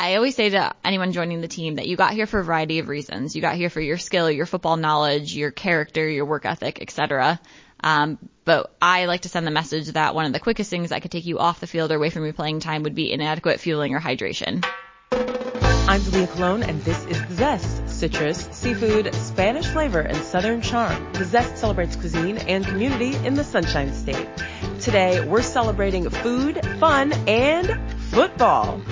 I always say to anyone joining the team that you got here for a variety of reasons. You got here for your skill, your football knowledge, your character, your work ethic, etc. But I like to send the message that one of the quickest things that could take you off the field or away from your playing time would be inadequate fueling or hydration. I'm Delia Colon, and this is The Zest. Citrus, seafood, Spanish flavor, and Southern charm. The Zest celebrates cuisine and community in the Sunshine State. Today, we're celebrating food, fun, and football.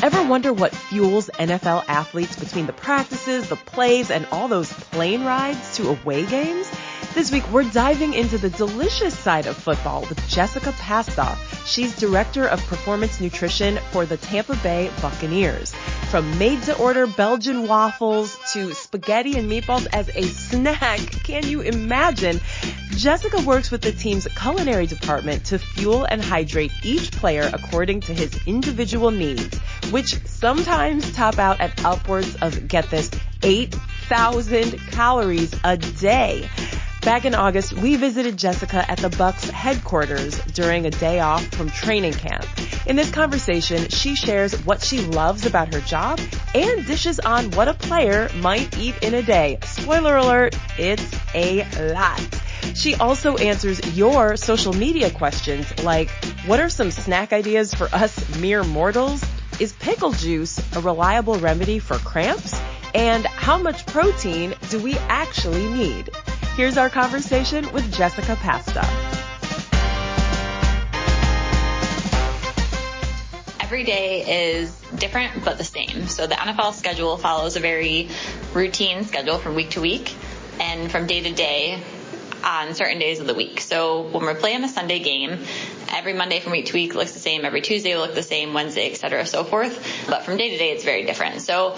Ever wonder what fuels NFL athletes between the practices, the plays, and all those plane rides to away games? This week, we're diving into the delicious side of football with Jessica Pastuf. She's Director of Performance Nutrition for the Tampa Bay Buccaneers. From made-to-order Belgian waffles to spaghetti and meatballs as a snack, can you imagine? Jessica works with the team's culinary department to fuel and hydrate each player according to his individual needs, which sometimes top out at upwards of, get this, 8,000 calories a day. Back in August, we visited Jessica at the Bucs headquarters during a day off from training camp. In this conversation, she shares what she loves about her job and dishes on what a player might eat in a day. Spoiler alert, it's a lot. She also answers your social media questions like, what are some snack ideas for us mere mortals? Is pickle juice a reliable remedy for cramps? And how much protein do we actually need? Here's our conversation with Jessica Pastuf. Every day is different but the same. So the NFL schedule follows a very routine schedule from week to week and from day to day on certain days of the week. So when we're playing a Sunday game, every Monday from week to week looks the same, every Tuesday will look the same, Wednesday, etc., so forth. But from day to day, it's very different. So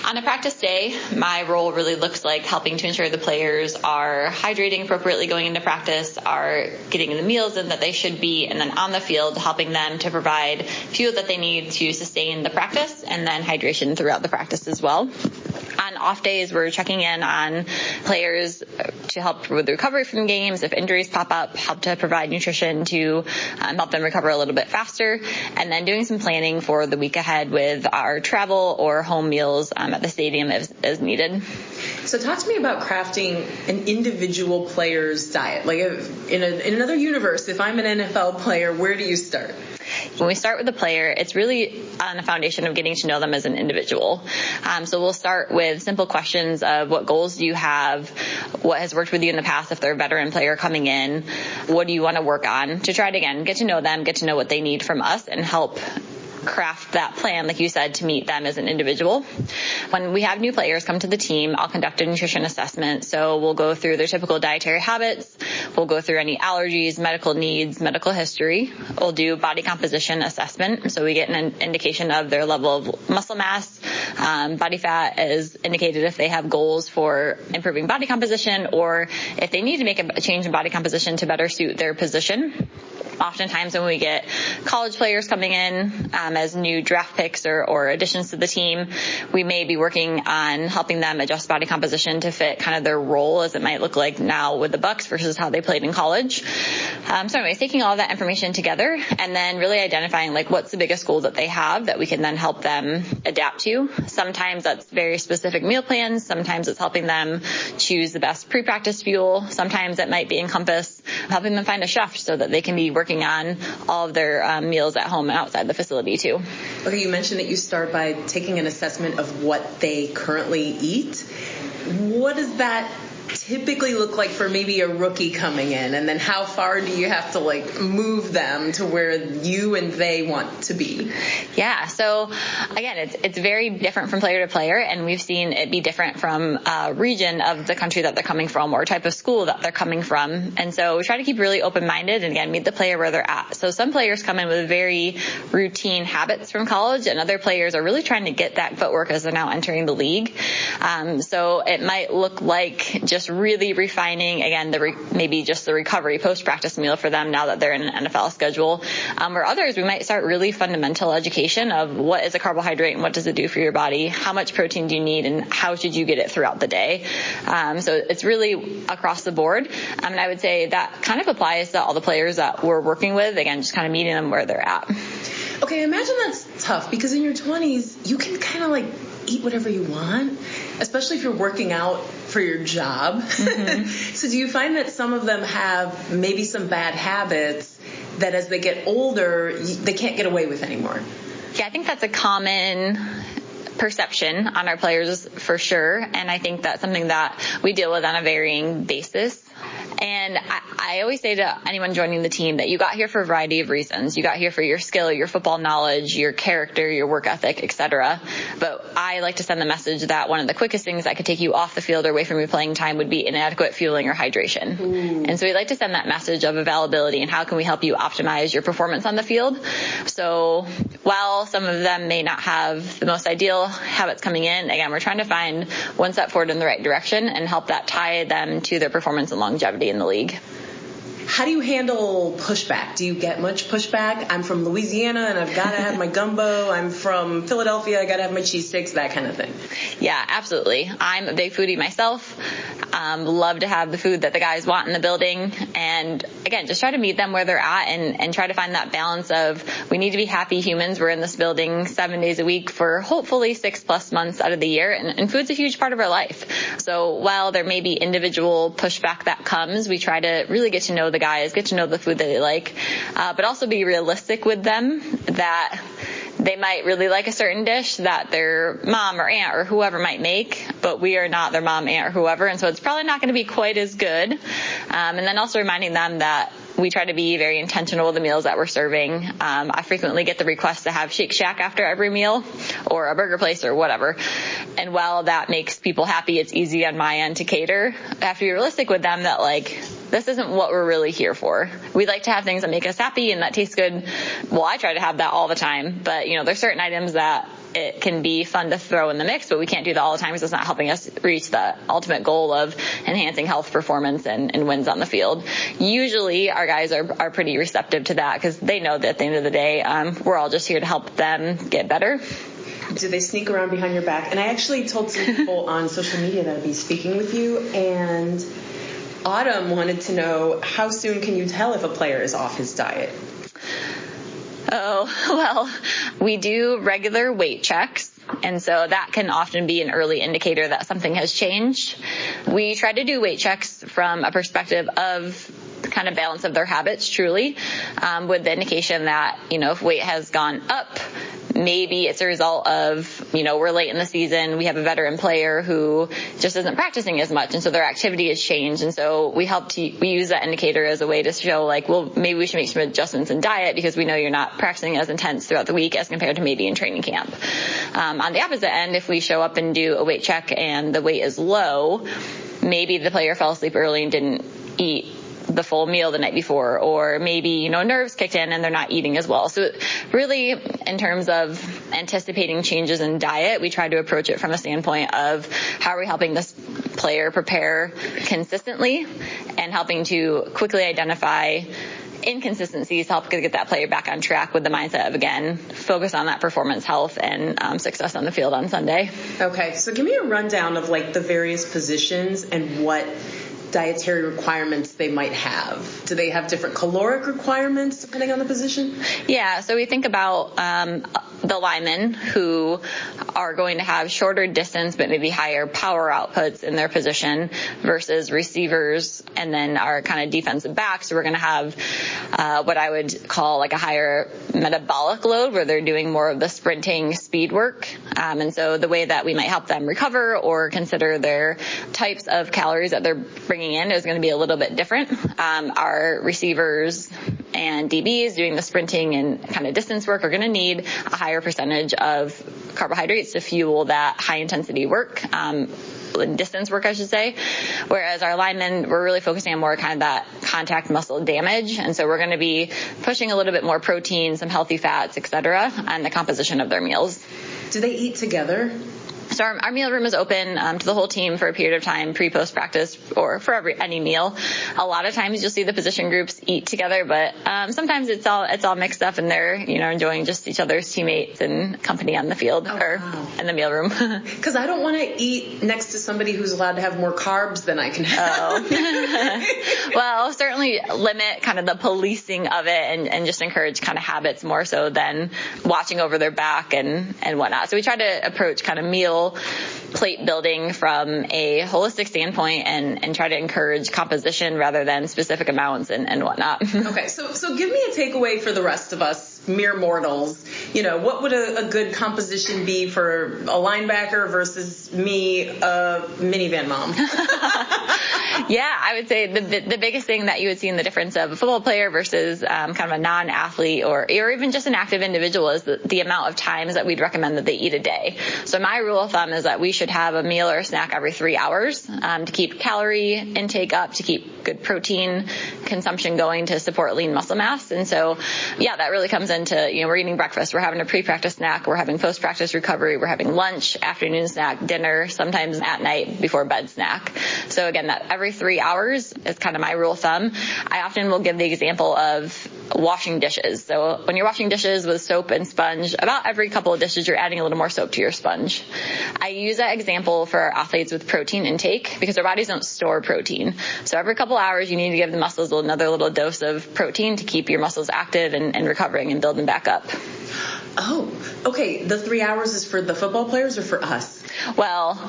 on a practice day, my role really looks like helping to ensure the players are hydrating appropriately going into practice, are getting the meals in that they should be, and then on the field, helping them to provide fuel that they need to sustain the practice, and then hydration throughout the practice as well. On off days, we're checking in on players to help with the recovery from games. If injuries pop up, help to provide nutrition to help them recover a little bit faster, and then doing some planning for the week ahead with our travel or home meals at the stadium as needed. So talk to me about crafting an individual player's diet. Like in another universe, if I'm an NFL player, where do you start? When we start with the player, it's really on a foundation of getting to know them as an individual. So we'll start with simple questions of what goals do you have, what has worked with you in the past if they're a veteran player coming in, what do you want to work on, to try to, again, get to know them, get to know what they need from us, and help craft that plan, like you said, to meet them as an individual. When we have new players come to the team, I'll conduct a nutrition assessment. So we'll go through their typical dietary habits. We'll go through any allergies, medical needs, medical history. We'll do body composition assessment. So we get an indication of their level of muscle mass. Body fat is indicated if they have goals for improving body composition or if they need to make a change in body composition to better suit their position. Oftentimes when we get college players coming in as new draft picks or additions to the team, we may be working on helping them adjust body composition to fit kind of their role as it might look like now with the Bucs versus how they played in college. So anyways, taking all that information together and then really identifying like what's the biggest goal that they have that we can then help them adapt to. Sometimes that's very specific meal plans. Sometimes it's helping them choose the best pre-practice fuel. Sometimes it might be encompass helping them find a chef so that they can be working on all of their meals at home and outside the facility too. Okay, you mentioned that you start by taking an assessment of what they currently eat. What does that typically look like for maybe a rookie coming in? And then how far do you have to move them to where you and they want to be? Yeah. So again, it's very different from player to player, and we've seen it be different from region of the country that they're coming from or type of school that they're coming from. And so we try to keep really open-minded and again, meet the player where they're at. So some players come in with very routine habits from college, and other players are really trying to get that footwork as they're now entering the league. So it might look like just really refining, again, maybe just the recovery post-practice meal for them now that they're in an NFL schedule. Or others, we might start really fundamental education of what is a carbohydrate and what does it do for your body, how much protein do you need, and how should you get it throughout the day. So it's really across the board. And I would say that kind of applies to all the players that we're working with, again, just kind of meeting them where they're at. Okay, imagine that's tough because in your 20s, you can kind of like eat whatever you want, especially if you're working out for your job. Mm-hmm. So do you find that some of them have maybe some bad habits that as they get older, they can't get away with anymore? Yeah, I think that's a common perception on our players for sure. And I think that's something that we deal with on a varying basis. And I always say to anyone joining the team that you got here for a variety of reasons. You got here for your skill, your football knowledge, your character, your work ethic, etc. But I like to send the message that one of the quickest things that could take you off the field or away from your playing time would be inadequate fueling or hydration. Ooh. And so we like to send that message of availability and how can we help you optimize your performance on the field. So while some of them may not have the most ideal habits coming in, again, we're trying to find one step forward in the right direction and help that tie them to their performance and longevity in the league. How do you handle pushback? Do you get much pushback? I'm from Louisiana and I've got to have my gumbo. I'm from Philadelphia. I got to have my cheese sticks, that kind of thing. Yeah, absolutely. I'm a big foodie myself. Love to have the food that the guys want in the building. And again, just try to meet them where they're at and try to find that balance of we need to be happy humans. We're in this building 7 days a week for hopefully 6+ months out of the year. And food's a huge part of our life. So while there may be individual pushback that comes, we try to really get to know the guys, get to know the food that they like, but also be realistic with them that they might really like a certain dish that their mom or aunt or whoever might make, but we are not their mom, aunt, or whoever, and so it's probably not going to be quite as good. And then also reminding them that we try to be very intentional with the meals that we're serving. I frequently get the request to have Shake Shack after every meal or a burger place or whatever. And while that makes people happy, it's easy on my end to cater. I have to be realistic with them that like, this isn't what we're really here for. We like to have things that make us happy and that taste good. Well, I try to have that all the time, but there's certain items that it can be fun to throw in the mix, but we can't do that all the time because it's not helping us reach the ultimate goal of enhancing health, performance, and wins on the field. Usually our guys are pretty receptive to that because they know that at the end of the day, we're all just here to help them get better. Do they sneak around behind your back? And I actually told some people on social media that I'd be speaking with you, and Autumn wanted to know how soon can you tell if a player is off his diet? Oh, well, we do regular weight checks. And so that can often be an early indicator that something has changed. We try to do weight checks from a perspective of kind of balance of their habits, truly, with the indication that, if weight has gone up, maybe it's a result of, we're late in the season, we have a veteran player who just isn't practicing as much, and so their activity has changed. And so we use that indicator as a way to show, like, well, maybe we should make some adjustments in diet because we know you're not practicing as intense throughout the week as compared to maybe in training camp. On the opposite end, if we show up and do a weight check and the weight is low, maybe the player fell asleep early and didn't eat the full meal the night before, or maybe, nerves kicked in and they're not eating as well. So really, in terms of anticipating changes in diet, we try to approach it from a standpoint of how are we helping this player prepare consistently and helping to quickly identify inconsistencies to help get that player back on track with the mindset of, again, focus on that performance, health, and success on the field on Sunday. Okay, so give me a rundown of the various positions and what dietary requirements they might have. Do they have different caloric requirements depending on the position? Yeah, so we think about the linemen who are going to have shorter distance but maybe higher power outputs in their position versus receivers, and then our kind of defensive backs. So we're going to have what I would call like a higher metabolic load where they're doing more of the sprinting speed work. And so the way that we might help them recover or consider their types of calories that they're bringing in is going to be a little bit different. Our receivers and DBs doing the sprinting and kind of distance work are going to need a higher percentage of carbohydrates to fuel that high intensity work, distance work, I should say. Whereas our linemen, we're really focusing on more kind of that contact muscle damage. And so we're going to be pushing a little bit more protein, some healthy fats, et cetera, on the composition of their meals. Do they eat together? So our meal room is open to the whole team for a period of time, pre-post practice, or for any meal. A lot of times you'll see the position groups eat together, but sometimes it's all mixed up, and they're enjoying just each other's teammates and company on the field in the meal room. Because I don't want to eat next to somebody who's allowed to have more carbs than I can have. Well, certainly limit kind of the policing of it, and just encourage kind of habits more so than watching over their back and whatnot. So we try to approach kind of meal plate building from a holistic standpoint and try to encourage composition rather than specific amounts and whatnot. Okay, so give me a takeaway for the rest of us, mere mortals. What would a good composition be for a linebacker versus me, a minivan mom? Yeah, I would say the biggest thing that you would see in the difference of a football player versus kind of a non-athlete or even just an active individual is the amount of times that we'd recommend that they eat a day. So my rule of thumb is that we should have a meal or a snack every 3 hours to keep calorie intake up, to keep good protein consumption going, to support lean muscle mass. And so, yeah, that really comes into, we're eating breakfast, we're having a pre-practice snack, we're having post-practice recovery, we're having lunch, afternoon snack, dinner, sometimes at night before bed snack. So again, that every 3 hours is kind of my rule of thumb. I often will give the example of washing dishes. So when you're washing dishes with soap and sponge, about every couple of dishes you're adding a little more soap to your sponge. I use that example for athletes with protein intake because their bodies don't store protein. So every couple hours you need to give the muscles another little dose of protein to keep your muscles active and recovering and building back up. Oh, okay. The 3 hours is for the football players or for us? Well,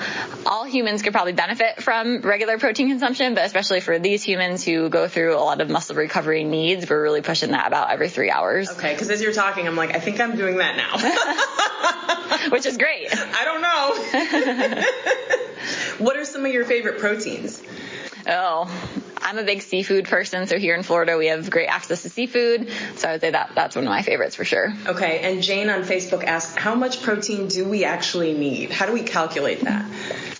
all humans could probably benefit from regular protein consumption, but especially for these humans who go through a lot of muscle recovery needs, we're really pushing that about every 3 hours. Okay, because as you're talking, I'm like, I think I'm doing that now. Which is great. I don't know. What are some of your favorite proteins? Oh, I'm a big seafood person, so here in Florida we have great access to seafood, so I would say that's one of my favorites for sure. Okay, and Jane on Facebook asked, how much protein do we actually need? How do we calculate that?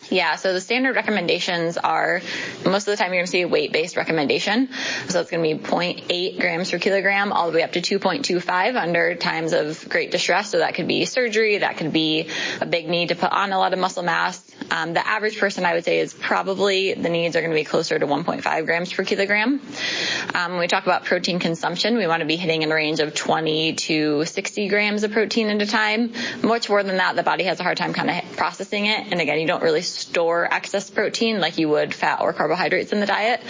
Yeah, so the standard recommendations are, most of the time you're going to see a weight-based recommendation. So it's going to be 0.8 grams per kilogram all the way up to 2.25 under times of great distress. So that could be surgery, that could be a big need to put on a lot of muscle mass. The average person, I would say, is probably the needs are going to be closer to 1.5 grams per kilogram. When we talk about protein consumption, we want to be hitting in a range of 20 to 60 grams of protein at a time. Much more than that, the body has a hard time kind of processing it. And again, you don't really store excess protein like you would fat or carbohydrates in the diet.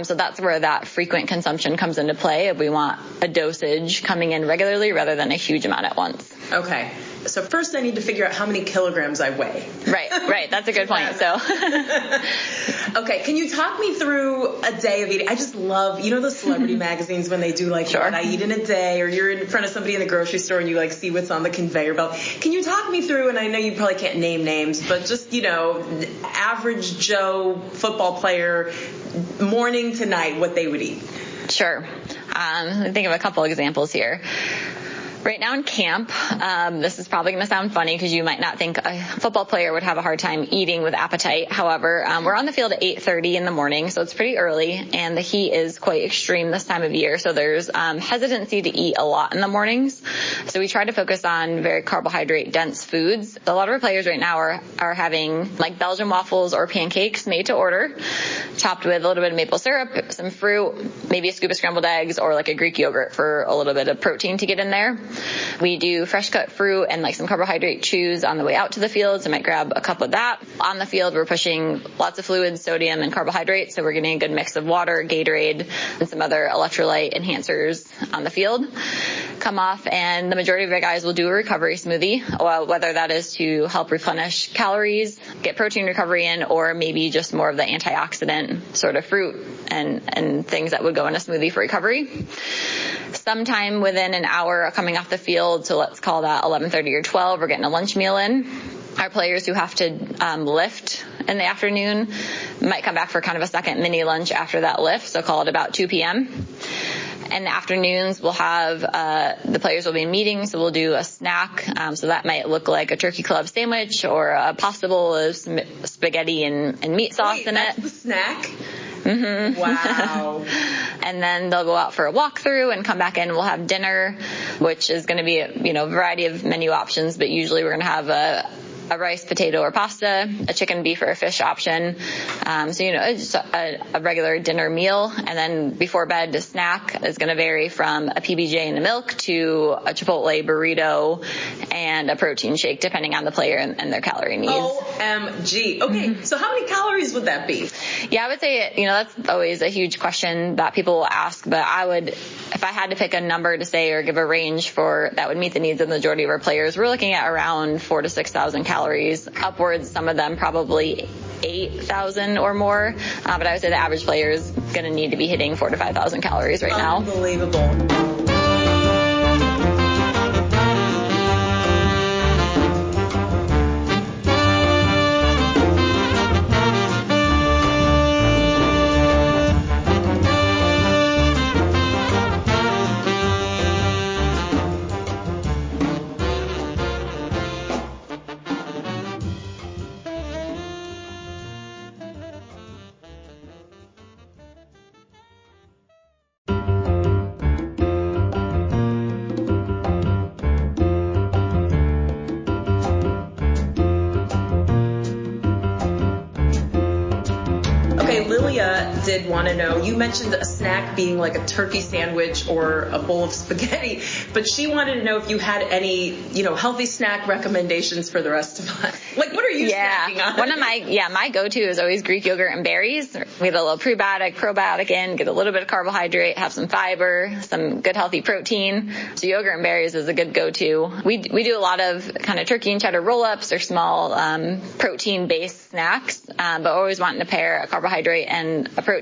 So that's where that frequent consumption comes into play. If we want a dosage coming in regularly rather than a huge amount at once. Okay. So first I need to figure out how many kilograms I weigh. Right. That's a good point. So, okay. Can you talk me through a day of eating? I just love, those celebrity magazines when they do like sure. What I eat in a day, or you're in front of somebody in the grocery store and you like see what's on the conveyor belt. Can you talk me through, and I know you probably can't name names, but just, average Joe football player morning to night, what they would eat? Sure. I think of a couple examples here. Right now in camp, this is probably going to sound funny because you might not think a football player would have a hard time eating with appetite. However, we're on the field at 8:30 in the morning, so it's pretty early, and the heat is quite extreme this time of year. So there's hesitancy to eat a lot in the mornings. So we try to focus on very carbohydrate-dense foods. A lot of our players right now are having like Belgian waffles or pancakes made to order, topped with a little bit of maple syrup, some fruit, maybe a scoop of scrambled eggs, or like a Greek yogurt for a little bit of protein to get in there. We do fresh cut fruit and like some carbohydrate chews on the way out to the field, so I might grab a cup of that. On the field, we're pushing lots of fluids, sodium, and carbohydrates, so we're getting a good mix of water, Gatorade, and some other electrolyte enhancers on the field. Come off, and the majority of our guys will do a recovery smoothie, whether that is to help replenish calories, get protein recovery in, or maybe just more of the antioxidant sort of fruit and things that would go in a smoothie for recovery. Sometime within an hour coming off the field, so let's call that 11:30 or 12, we're getting a lunch meal in. Our players who have to lift in the afternoon might come back for kind of a second mini lunch after that lift, so call it about 2 p.m. In the afternoons, we'll have the players will be meeting, so we'll do a snack. So that might look like a turkey club sandwich or a pasta bowl of spaghetti and meat sauce in it. That's the snack? Mm-hmm. Wow. And then they'll go out for a walkthrough and come back in. We'll have dinner, which is going to be a variety of menu options, but usually we're going to have a a rice, potato, or pasta, a chicken, beef, or a fish option. So, just a regular dinner meal. And then before bed, the snack is going to vary from a PBJ and a milk to a Chipotle burrito and a protein shake, depending on the player and their calorie needs. OMG. Okay, so how many calories would that be? Yeah, I would say, that's always a huge question that people will ask, but if I had to pick a number to say or give a range for that would meet the needs of the majority of our players, we're looking at around 4,000 to 6,000 calories, upwards, some of them probably 8,000 or more. But I would say the average player is going to need to be hitting 4,000 to 5,000 calories right now. Unbelievable. Did want to know, you mentioned a snack being like a turkey sandwich or a bowl of spaghetti, but she wanted to know if you had any, healthy snack recommendations for the rest of us. Like, what are you snacking on? One of my go-to is always Greek yogurt and berries. We get a little prebiotic, probiotic in, get a little bit of carbohydrate, have some fiber, some good healthy protein. So yogurt and berries is a good go-to. We do a lot of kind of turkey and cheddar roll-ups or small protein-based snacks, but always wanting to pair a carbohydrate and a protein.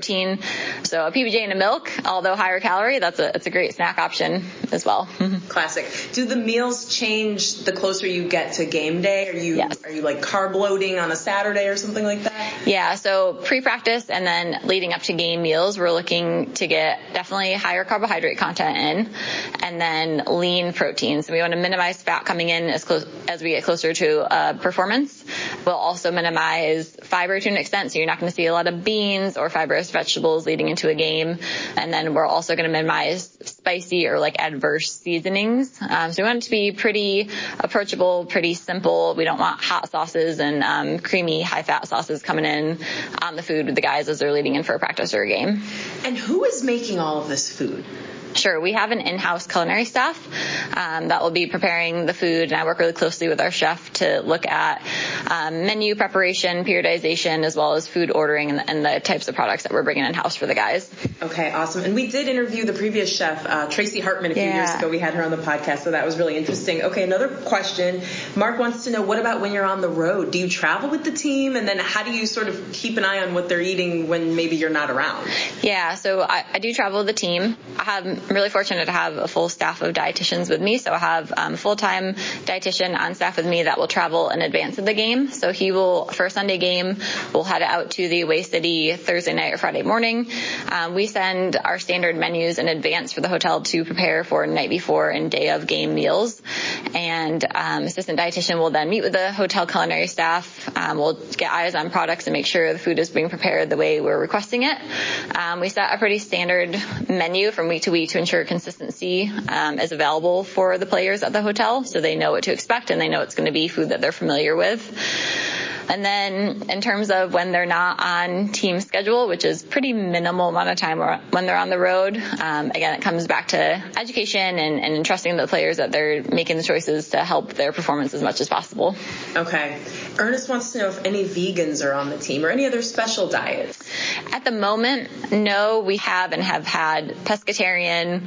So a PBJ and a milk, although higher calorie, it's a great snack option as well. Classic. Do the meals change the closer you get to game day? Are you like carb loading on a Saturday or something like that? Yeah, so pre-practice and then leading up to game meals, we're looking to get definitely higher carbohydrate content in, and then lean protein. So we want to minimize fat coming in as we get closer to performance. We'll also minimize fiber to an extent, so you're not going to see a lot of beans or fibrous vegetables leading into a game. And then we're also going to minimize spicy or like adverse seasonings. So we want it to be pretty approachable, pretty simple. We don't want hot sauces and creamy high-fat sauces coming in on the food with the guys as they're leading in for a practice or a game. And who is making all of this food? Sure. We have an in-house culinary staff that will be preparing the food, and I work really closely with our chef to look at menu preparation, periodization, as well as food ordering and the types of products that we're bringing in-house for the guys. Okay, awesome. And we did interview the previous chef, Tracy Hartman, a few years ago. We had her on the podcast, so that was really interesting. Okay, another question. Mark wants to know, what about when you're on the road? Do you travel with the team? And then how do you sort of keep an eye on what they're eating when maybe you're not around? Yeah, so I do travel with the team. I'm really fortunate to have a full staff of dietitians with me. So I have a full-time dietitian on staff with me that will travel in advance of the game. So he will, for a Sunday game, we'll head out to the away city Thursday night or Friday morning. We send our standard menus in advance for the hotel to prepare for night before and day of game meals. And assistant dietitian will then meet with the hotel culinary staff. We'll get eyes on products and make sure the food is being prepared the way we're requesting it. We set a pretty standard menu from week to week to ensure consistency is available for the players at the hotel, so they know what to expect and they know it's going to be food that they're familiar with. And then in terms of when they're not on team schedule, which is pretty minimal amount of time when they're on the road, again, it comes back to education and entrusting the players that they're making the choices to help their performance as much as possible. Okay. Ernest wants to know if any vegans are on the team or any other special diets. At the moment, no, we have and have had pescatarian,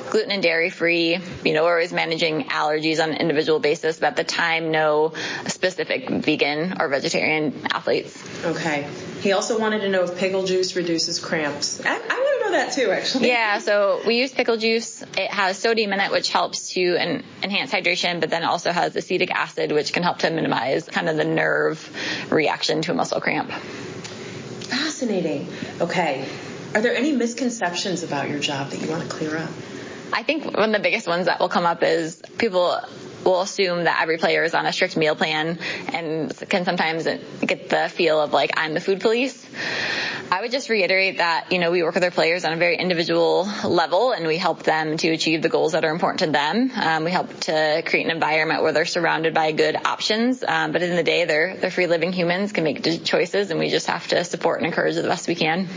gluten and dairy free. We're always managing allergies on an individual basis, but at the time, no specific vegan or vegetarian athletes. Okay. He also wanted to know if pickle juice reduces cramps. I want to know that too, actually. Yeah, so we use pickle juice. It has sodium in it, which helps to enhance hydration, but then also has acetic acid, which can help to minimize kind of the nerve reaction to a muscle cramp. Fascinating. Okay. Are there any misconceptions about your job that you want to clear up? I think one of the biggest ones that will come up is people will assume that every player is on a strict meal plan and can sometimes get the feel of like I'm the food police. I would just reiterate that, we work with our players on a very individual level, and we help them to achieve the goals that are important to them. We help to create an environment where they're surrounded by good options. But at the end of the day, they're free living humans, can make choices, and we just have to support and encourage the best we can.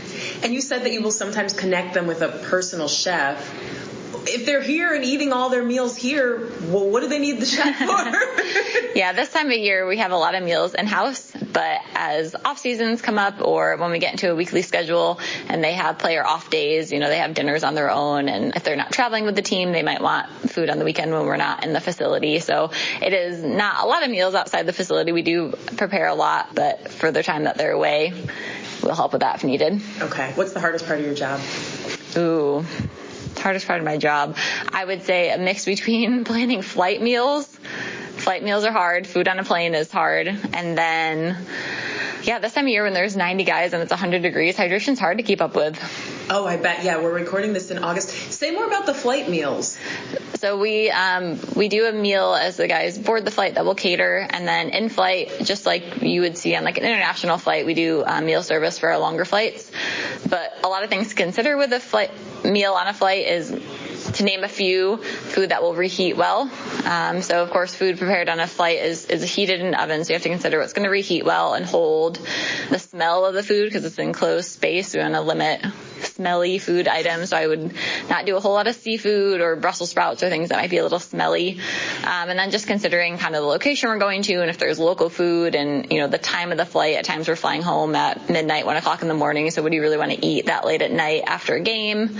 And you said that you will sometimes connect them with a personal chef. If they're here and eating all their meals here, well, what do they need the chef for? Yeah, this time of year we have a lot of meals in-house, but as off seasons come up or when we get into a weekly schedule and they have player off days, they have dinners on their own, and if they're not traveling with the team, they might want food on the weekend when we're not in the facility. So it is not a lot of meals outside the facility. We do prepare a lot, but for the time that they're away, we'll help with that if needed. Okay. What's the hardest part of your job? Ooh. Hardest part of my job, I would say a mix between planning flight meals. Flight meals are hard. Food on a plane is hard. And then, this time of year when there's 90 guys and it's 100 degrees, hydration's hard to keep up with. Oh, I bet. Yeah, we're recording this in August. Say more about the flight meals. So we do a meal as the guys board the flight that will cater, and then in flight, just like you would see on like an international flight, we do meal service for our longer flights. But a lot of things to consider with a meal on a flight is, to name a few, food that will reheat well. So of course, food prepared on a flight is heated in an oven, so you have to consider what's going to reheat well and hold. The smell of the food, because it's an enclosed space, we want to limit smelly food items. So I would not do a whole lot of seafood or Brussels sprouts or things that might be a little smelly. And then just considering kind of the location we're going to, and if there's local food, and the time of the flight. At times we're flying home at midnight, 1 o'clock in the morning. So would you really want to eat that late at night after a game?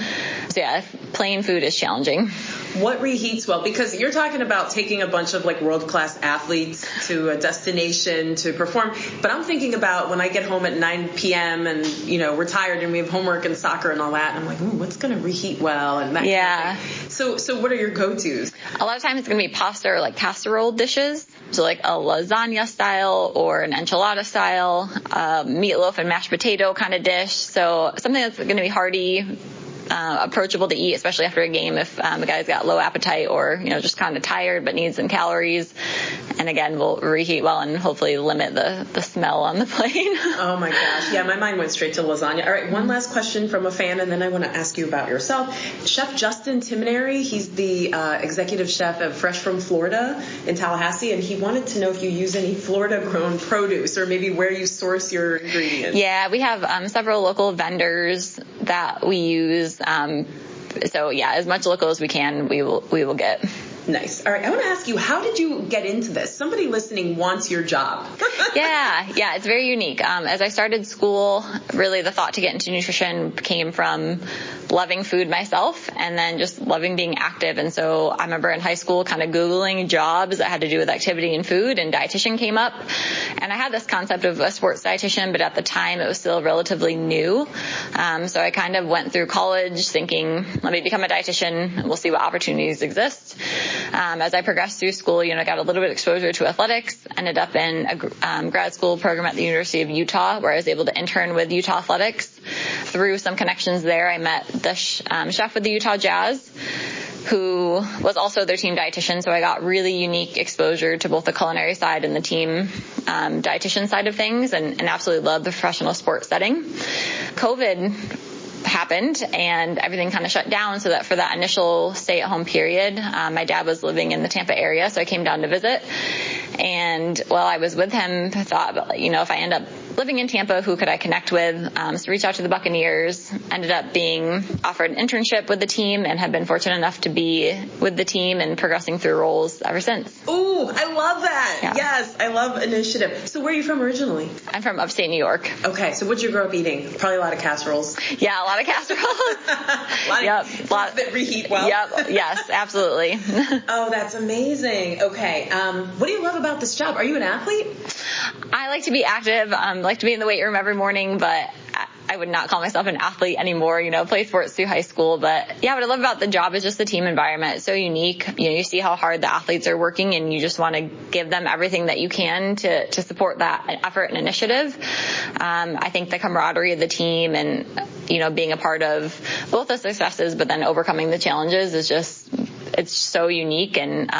So plain food is challenging. What reheats well? Because you're talking about taking a bunch of like world-class athletes to a destination to perform. But I'm thinking about when I get home at 9 p.m. and, we're tired and we have homework and soccer and all that. And I'm like, what's going to reheat well? And that kind of thing. So what are your go-tos? A lot of times it's going to be pasta or like casserole dishes. So like a lasagna style or an enchilada style, meatloaf and mashed potato kind of dish. So something that's going to be hearty, approachable to eat, especially after a game if the guy's got low appetite or just kind of tired but needs some calories. And again, we'll reheat well and hopefully limit the smell on the plane. Oh my gosh. Yeah, my mind went straight to lasagna. All right, one last question from a fan, and then I want to ask you about yourself. Chef Justin Timoneri, he's the executive chef of Fresh from Florida in Tallahassee, and he wanted to know if you use any Florida-grown produce or maybe where you source your ingredients. Yeah, we have several local vendors that we use. So as much local as we can, we will get. Nice. All right. I want to ask you, how did you get into this? Somebody listening wants your job. Yeah, it's very unique. As I started school, really the thought to get into nutrition came from loving food myself and then just loving being active. And so I remember in high school kind of Googling jobs that had to do with activity and food, and dietitian came up. And I had this concept of a sports dietitian, but at the time it was still relatively new. So I kind of went through college thinking, let me become a dietitian and we'll see what opportunities exist. As I progressed through school, I got a little bit of exposure to athletics, ended up in a grad school program at the University of Utah where I was able to intern with Utah Athletics. Through some connections there, I met the chef with the Utah Jazz, who was also their team dietitian. So I got really unique exposure to both the culinary side and the team dietitian side of things, and absolutely loved the professional sports setting. COVID happened and everything kind of shut down, so that for that initial stay-at-home period, my dad was living in the Tampa area, so I came down to visit. And while I was with him, I thought, if I end up living in Tampa, who could I connect with? So reached out to the Buccaneers, ended up being offered an internship with the team, and have been fortunate enough to be with the team and progressing through roles ever since. Ooh, I love that. Yeah. Yes, I love initiative. So where are you from originally? I'm from upstate New York. Okay, so what'd you grow up eating? Probably a lot of casseroles. Yeah, a lot of casseroles. A lot that reheat well. Yep, yes, absolutely. Oh, that's amazing. Okay, what do you love about this job? Are you an athlete? I like to be active. Like to be in the weight room every morning, but I would not call myself an athlete anymore. Play sports through high school, but what I love about the job is just the team environment. It's so unique. You see how hard the athletes are working, and you just want to give them everything that you can to support that effort and initiative. I think the camaraderie of the team and being a part of both the successes, but then overcoming the challenges is just it's so unique and,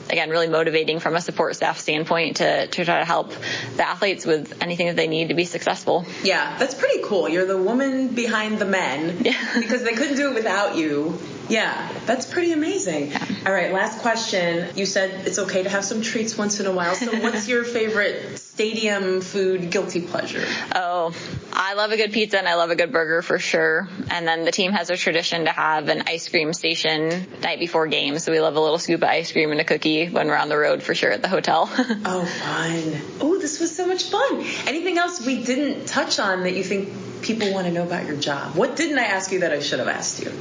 again, really motivating from a support staff standpoint to try to help the athletes with anything that they need to be successful. Yeah, that's pretty cool. You're the woman behind the men because they couldn't do it without you. Yeah, that's pretty amazing. Yeah. All right, last question. You said it's okay to have some treats once in a while. So what's your favorite stadium food guilty pleasure? Oh, I love a good pizza and I love a good burger for sure. And then the team has a tradition to have an ice cream station night before games. So we love a little scoop of ice cream and a cookie when we're on the road for sure at the hotel. Oh, fun. Oh, this was so much fun. Anything else we didn't touch on that you think people want to know about your job? What didn't I ask you that I should have asked you?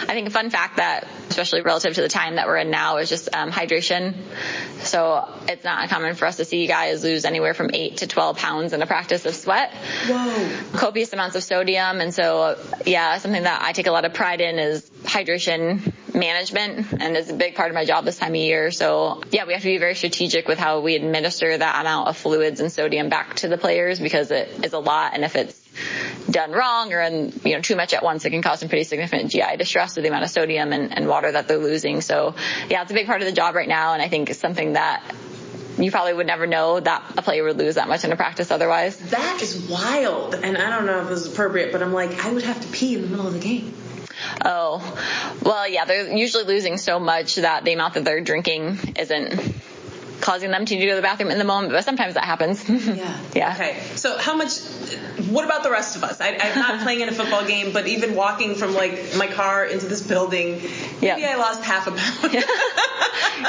I think a fun fact that, especially relative to the time that we're in now, is just hydration. So it's not uncommon for us to see guys lose anywhere from 8 to 12 pounds in a practice of sweat. Whoa. Copious amounts of sodium. And so, yeah, something that I take a lot of pride in is hydration management, and it's a big part of my job this time of year. So, yeah, we have to be very strategic with how we administer that amount of fluids and sodium back to the players because it is a lot, and if it's done wrong or too much at once, it can cause some pretty significant GI distress with the amount of sodium and water that they're losing. So yeah, it's a big part of the job right now, and I think it's something that you probably would never know that a player would lose that much in a practice otherwise. That is wild, and I don't know if this is appropriate, but I'm like, I would have to pee in the middle of the game. Oh, well, yeah, they're usually losing so much that the amount that they're drinking isn't causing them to go to the bathroom in the moment, but sometimes that happens. Yeah. Okay. So what about the rest of us? I'm not playing in a football game, but even walking from like my car into this building, maybe I lost half a pound.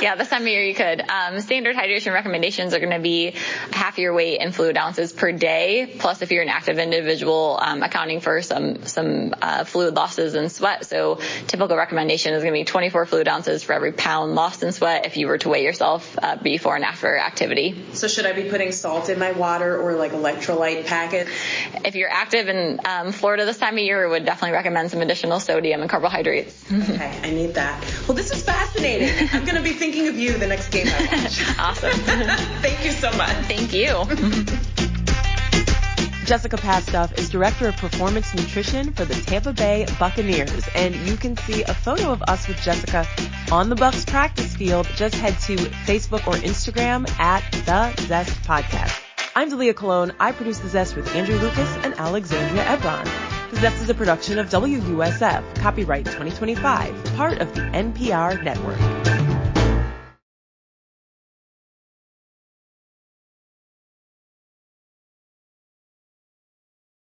Yeah, this time of year you could. Standard hydration recommendations are going to be half your weight in fluid ounces per day, plus if you're an active individual, accounting for some fluid losses in sweat. So typical recommendation is going to be 24 fluid ounces for every pound lost in sweat if you were to weigh yourself before and after activity. So should I be putting salt in my water or like electrolyte packet? If you're active in Florida this time of year, I would definitely recommend some additional sodium and carbohydrates. Okay, I need that. Well, this is fascinating. I'm going to be thinking of you the next game I watch. Awesome. Thank you so much. Thank you. Jessica Pastuf is Director of Performance Nutrition for the Tampa Bay Buccaneers, and you can see a photo of us with Jessica on the Bucs practice field. Just head to Facebook or Instagram at The Zest Podcast. I'm Dalia Colon. I produce The Zest with Andrew Lucas and Alexandria Ebron. The Zest is a production of WUSF, copyright 2025, part of the NPR network.